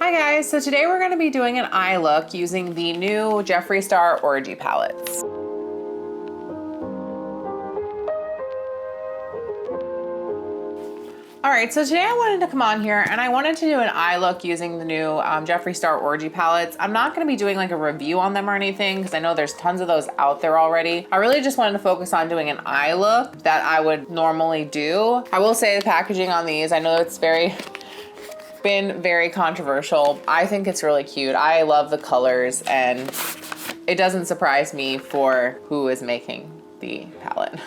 Hi guys, so today we're going to be doing an eye look using the new Jeffree Star Orgy palettes. All right, so today I wanted to come on here and I wanted to do an eye look using the new Jeffree Star Orgy palettes. I'm not gonna be doing like a review on them or anything because I know there's tons of those out there already. I really just wanted to focus on doing an eye look that I would normally do. I will say the packaging on these, I know it's been very controversial. I think it's really cute. I love the colors and it doesn't surprise me for who is making the palette.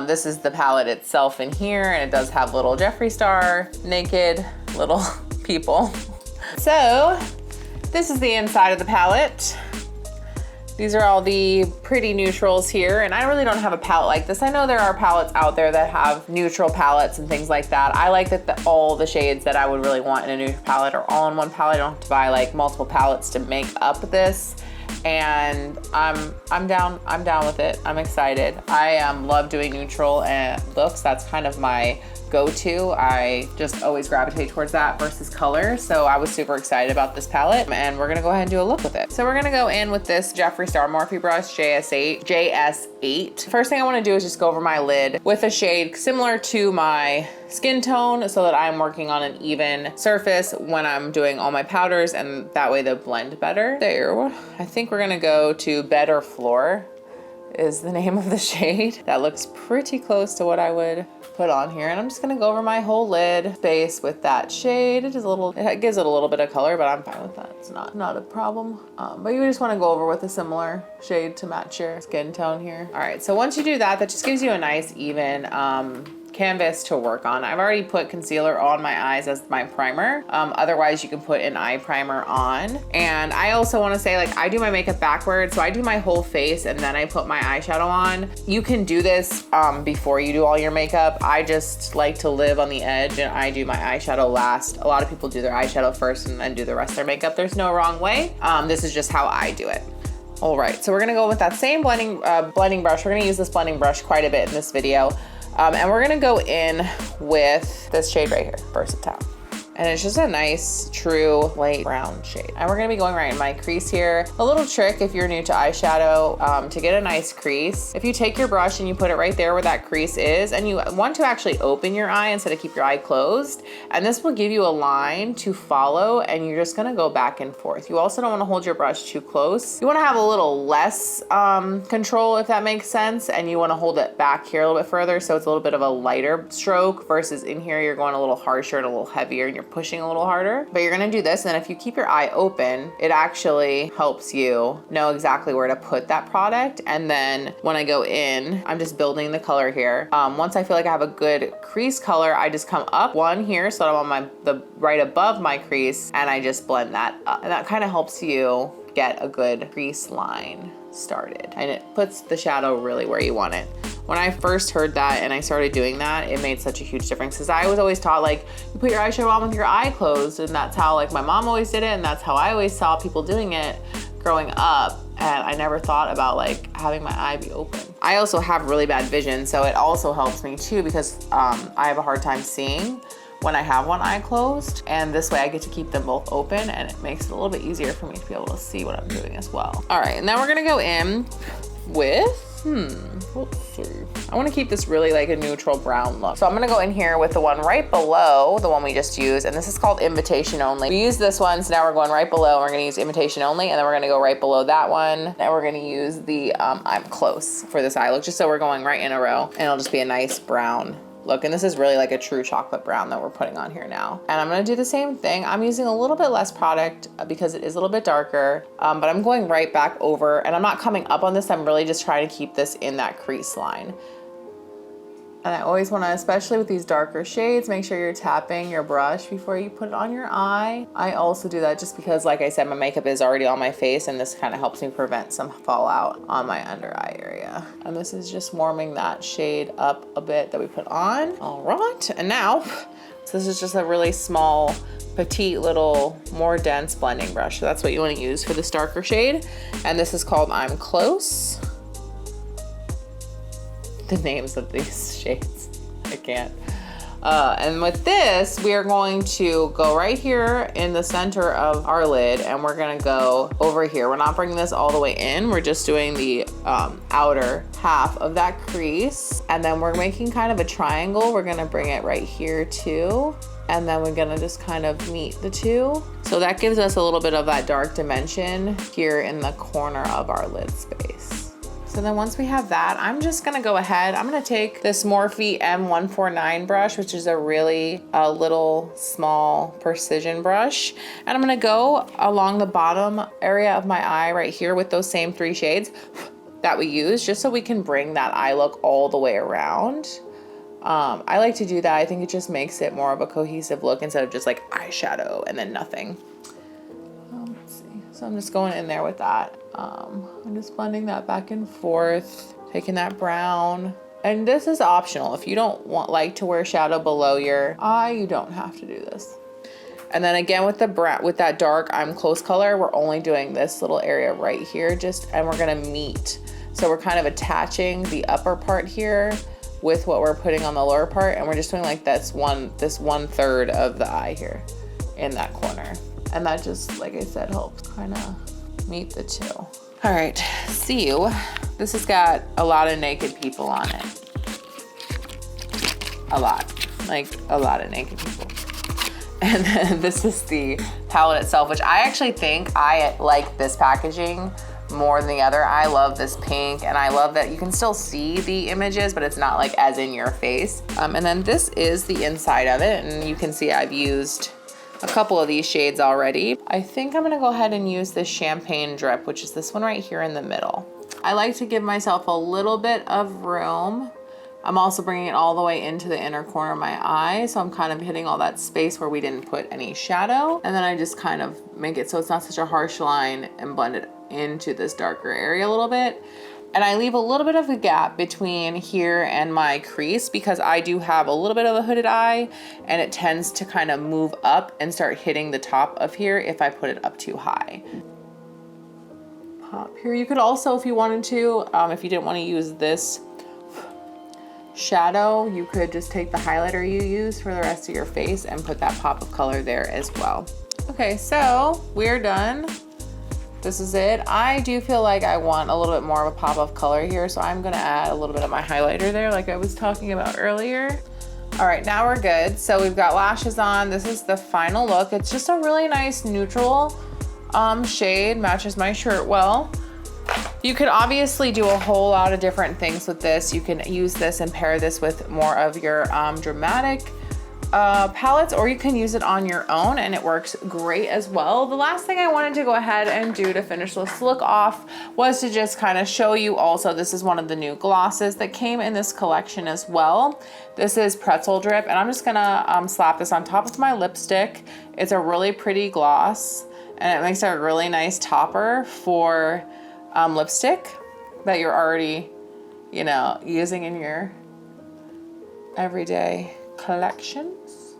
This is the palette itself in here, and it does have little Jeffree Star naked little people. So this is the inside of the palette. These are all the pretty neutrals here, and I really don't have a palette like this. I know there are palettes out there that have neutral palettes and things like that. I like that all the shades that I would really want in a neutral palette are all in one palette. I don't have to buy like multiple palettes to make up this. And I'm down with it. I'm excited. I love doing neutral looks. That's kind of my go-to. I just always gravitate towards that versus color. So I was super excited about this palette and we're gonna go ahead and do a look with it. So we're gonna go in with this Jeffree Star Morphe brush JS8. First thing I wanna do is just go over my lid with a shade similar to my skin tone so that I'm working on an even surface when I'm doing all my powders, and that way they'll blend better. There, I think we're gonna go to Better Floor is the name of the shade. That looks pretty close to what I would put on here. And I'm just gonna go over my whole lid base with that shade. It gives it a little bit of color, but I'm fine with that. It's not a problem. But you just wanna go over with a similar shade to match your skin tone here. All right, so once you do that, that just gives you a nice even canvas to work on. I've already put concealer on my eyes as my primer. Otherwise you can put an eye primer on. And I also wanna say, like, I do my makeup backwards. So I do my whole face and then I put my eyeshadow on. You can do this before you do all your makeup. I just like to live on the edge and I do my eyeshadow last. A lot of people do their eyeshadow first and then do the rest of their makeup. There's no wrong way. This is just how I do it. All right, so we're gonna go with that same blending brush. We're gonna use this blending brush quite a bit in this video. And we're gonna go in with this shade right here, Versatile. And it's just a nice, true light brown shade. And we're gonna be going right in my crease here. A little trick if you're new to eyeshadow, to get a nice crease, if you take your brush and you put it right there where that crease is, and you want to actually open your eye instead of keep your eye closed, and this will give you a line to follow, and you're just gonna go back and forth. You also don't wanna hold your brush too close. You wanna have a little less control, if that makes sense, and you wanna hold it back here a little bit further so it's a little bit of a lighter stroke versus in here you're going a little harsher and a little heavier and you're pushing a little harder. But you're gonna do this, and then if you keep your eye open, it actually helps you know exactly where to put that product. And then when I go in, I'm just building the color here. Once I feel like I have a good crease color, I just come up one here so that I'm on the right above my crease, and I just blend that up. And that kind of helps you get a good crease line started. And it puts the shadow really where you want it. When I first heard that and I started doing that, it made such a huge difference because I was always taught, like, you put your eyeshadow on with your eye closed, and that's how, like, my mom always did it, and that's how I always saw people doing it growing up. And I never thought about like having my eye be open. I also have really bad vision, so it also helps me too because I have a hard time seeing when I have one eye closed, and this way I get to keep them both open, and it makes it a little bit easier for me to be able to see what I'm doing as well. All right, and then we're gonna go in with, let's see. I wanna keep this really like a neutral brown look. So I'm gonna go in here with the one right below the one we just used, and this is called Invitation Only. We used this one, so now we're going right below, and we're gonna use Invitation Only, and then we're gonna go right below that one, and we're gonna use the I'm Close for this eye look, just so we're going right in a row, and it'll just be a nice brown look. And this is really like a true chocolate brown that we're putting on here now. And I'm gonna do the same thing. I'm using a little bit less product because it is a little bit darker, but I'm going right back over, and I'm not coming up on this. I'm really just trying to keep this in that crease line. And I always wanna, especially with these darker shades, make sure you're tapping your brush before you put it on your eye. I also do that just because, like I said, my makeup is already on my face, and this kind of helps me prevent some fallout on my under eye area. And this is just warming that shade up a bit that we put on. All right, and now, so this is just a really small, petite little, more dense blending brush. So that's what you wanna use for this darker shade. And this is called I'm Close. The names of these shades, I can't. And with this, we are going to go right here in the center of our lid, and we're gonna go over here. We're not bringing this all the way in. We're just doing the outer half of that crease. And then we're making kind of a triangle. We're gonna bring it right here too. And then we're gonna just kind of meet the two. So that gives us a little bit of that dark dimension here in the corner of our lid space. So then once we have that, I'm just gonna go ahead, I'm gonna take this Morphe M149 brush, which is a really little small precision brush. And I'm gonna go along the bottom area of my eye right here with those same 3 shades that we use, just so we can bring that eye look all the way around. I like to do that. I think it just makes it more of a cohesive look instead of just like eyeshadow and then nothing. Let's see. So I'm just going in there with that. I'm just blending that back and forth, taking that brown. And this is optional. If you don't like to wear shadow below your eye, you don't have to do this. And then again with that dark I'm close color, we're only doing this little area right here and we're gonna meet. So we're kind of attaching the upper part here with what we're putting on the lower part, and we're just doing like this 1/3 of the eye here in that corner. And that just, like I said, helps kind of meet the two. All right, see you. This has got a lot of naked people on it. A lot of naked people. And then this is the palette itself, which I actually think I like this packaging more than the other. I love this pink, and I love that you can still see the images, but it's not like as in your face. And then this is the inside of it, and you can see I've used a couple of these shades already. I think I'm gonna go ahead and use this Champagne Drip, which is this one right here in the middle. I like to give myself a little bit of room. I'm also bringing it all the way into the inner corner of my eye, so I'm kind of hitting all that space where we didn't put any shadow. And then I just kind of make it so it's not such a harsh line and blend it into this darker area a little bit. And I leave a little bit of a gap between here and my crease because I do have a little bit of a hooded eye, and it tends to kind of move up and start hitting the top of here if I put it up too high. Pop here. You could also, if you wanted to, if you didn't want to use this shadow, you could just take the highlighter you use for the rest of your face and put that pop of color there as well. Okay, so we're done. This is it. I do feel like I want a little bit more of a pop of color here, so I'm gonna add a little bit of my highlighter there like I was talking about earlier. All right, now we're good. So we've got lashes on. This is the final look. It's just a really nice neutral shade, matches my shirt well. You could obviously do a whole lot of different things with this. You can use this and pair this with more of your dramatic palettes, or you can use it on your own and it works great as well. The last thing I wanted to go ahead and do to finish this look off was to just kind of show you also, this is one of the new glosses that came in this collection as well. This is Pretzel Drip, and I'm just gonna slap this on top of my lipstick. It's a really pretty gloss, and it makes a really nice topper for lipstick that you're already, you know, using in your everyday collections.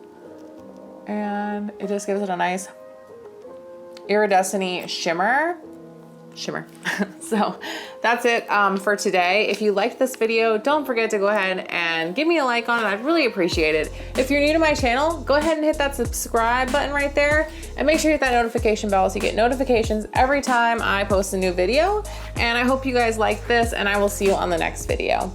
And it just gives it a nice iridescent shimmer. So that's it for today. If you liked this video, don't forget to go ahead and give me a like on it. I'd really appreciate it. If you're new to my channel, go ahead and hit that subscribe button right there, and make sure you hit that notification bell so you get notifications every time I post a new video. And I hope you guys like this, and I will see you on the next video.